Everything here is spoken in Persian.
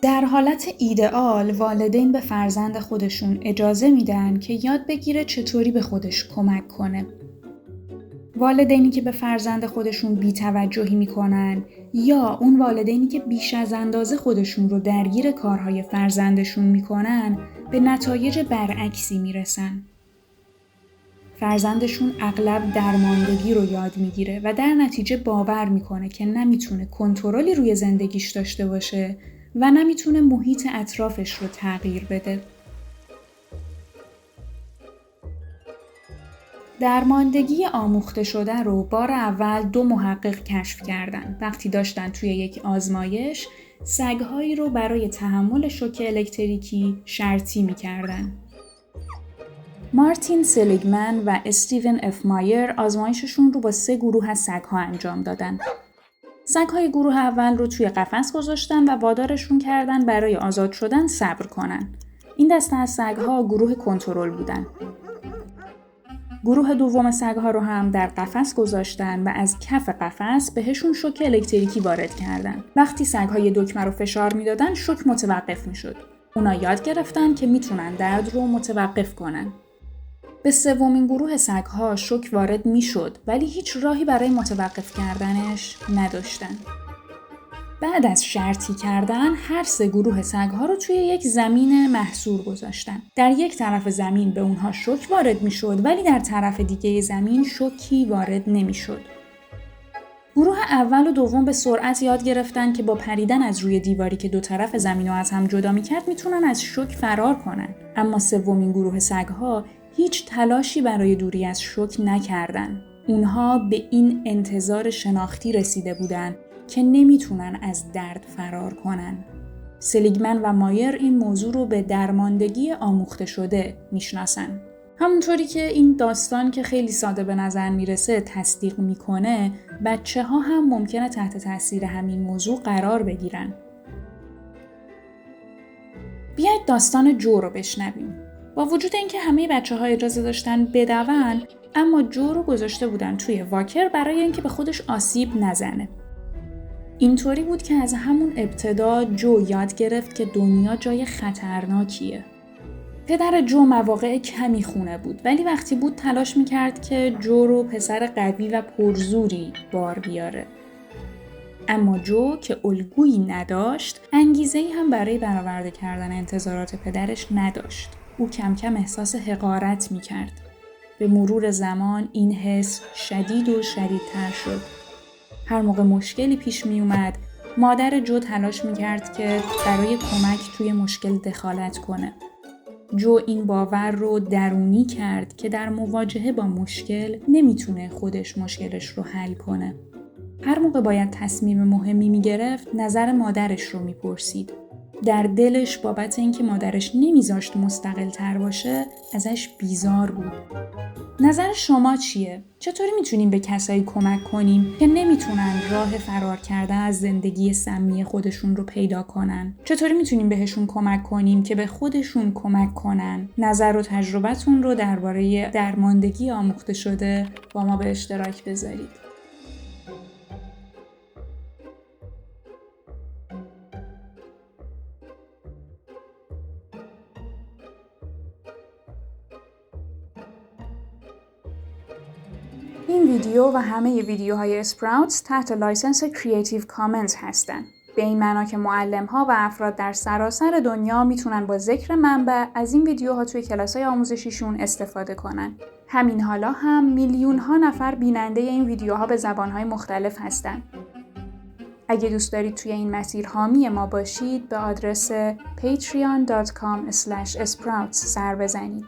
در حالت ایدئال والدین به فرزند خودشون اجازه میدن که یاد بگیره چطوری به خودش کمک کنه. والدینی که به فرزند خودشون بی‌توجهی میکنن یا اون والدینی که بیش از اندازه خودشون رو درگیر کارهای فرزندشون میکنن به نتایج برعکسی میرسن. فرزندشون اغلب درماندگی رو یاد میگیره و در نتیجه باور میکنه که نمیتونه کنترلی روی زندگیش داشته باشه و نمیتونه محیط اطرافش رو تغییر بده. درماندگی آموخته شده رو بار اول 2 محقق کشف کردن وقتی داشتن توی یک آزمایش سگ‌هایی رو برای تحمل شوک الکتریکی شرطی می‌کردن. مارتین سلیگمن و استیون اف مایر آزمایششون رو با 3 گروه از سگ‌ها انجام دادن. سگ‌های گروه اول رو توی قفس گذاشتن و وادارشون کردن برای آزاد شدن صبر کنن. این دسته از سگ‌ها گروه کنترل بودن. گروه دوم سگ‌ها رو هم در قفس گذاشتن و از کف قفس بهشون شوک الکتریکی وارد کردن. وقتی سگ‌های دکمه رو فشار میدادن شوک متوقف میشد. اونا یاد گرفتن که میتونن درد رو متوقف کنن. به سومین گروه سگ‌ها شوک وارد میشد ولی هیچ راهی برای متوقف کردنش نداشتن. بعد از شرطی کردن هر 3 گروه سگ‌ها رو توی یک زمین محصور گذاشتن. در یک طرف زمین به اونها شوک وارد میشد ولی در طرف دیگه زمین شوکی وارد نمیشد. گروه اول و دوم به سرعت یاد گرفتن که با پریدن از روی دیواری که 2 طرف زمین رو از هم جدا میکرد میتونن از شوک فرار کنن. اما سومین گروه سگ‌ها هیچ تلاشی برای دوری از شوک نکردن. اونها به این انتظار شناختی رسیده بودن که نمیتونن از درد فرار کنن. سلیگمن و مایر این موضوع رو به درماندگی آموخته شده میشناسن. همونطوری که این داستان که خیلی ساده به نظر میرسه تصدیق میکنه، بچه‌ها هم ممکنه تحت تاثیر همین موضوع قرار بگیرن. بیایید داستان جو رو بشنویم. با وجود اینکه همه بچه‌ها اجازه داشتن بدون، اما جو رو گذاشته بودن توی واکر برای اینکه به خودش آسیب نزنه. اینطوری بود که از همون ابتدا جو یاد گرفت که دنیا جای خطرناکیه. پدر جو مواقع کمی خونه بود ولی وقتی بود تلاش میکرد که جو رو پسر قوی و پرزوری بار بیاره. اما جو که الگویی نداشت، انگیزه‌ای هم برای برآورده کردن انتظارات پدرش نداشت. او کم کم احساس حقارت میکرد. به مرور زمان این حس شدید و شدیدتر شد. هر موقع مشکلی پیش می اومد، مادر جو تلاش می کرد که برای کمک توی مشکل دخالت کنه. جو این باور رو درونی کرد که در مواجهه با مشکل نمیتونه خودش مشکلش رو حل کنه. هر موقع باید تصمیم مهمی می گرفت، نظر مادرش رو می پرسید. در دلش بابت اینکه مادرش نمیذاشت مستقل تر باشه، ازش بیزار بود. نظر شما چیه؟ چطوری میتونیم به کسایی کمک کنیم که نمیتونن راه فرار کردن از زندگی سمی خودشون رو پیدا کنن؟ چطوری میتونیم بهشون کمک کنیم که به خودشون کمک کنن؟ نظر و تجربتون رو درباره درماندگی آموخته شده با ما به اشتراک بذارید. این ویدیو و همه ویدیوهای اسپراوتس تحت لایسنس کریتیو کامنز هستن. به این معنا که معلم‌ها و افراد در سراسر دنیا میتونن با ذکر منبع از این ویدیوها توی کلاس‌های آموزشیشون استفاده کنن. همین حالا هم میلیون‌ها نفر بیننده این ویدیوها به زبان‌های مختلف هستن. اگه دوست دارید توی این مسیر حامی ما باشید، به آدرس patreon.com/sprouts سر بزنید.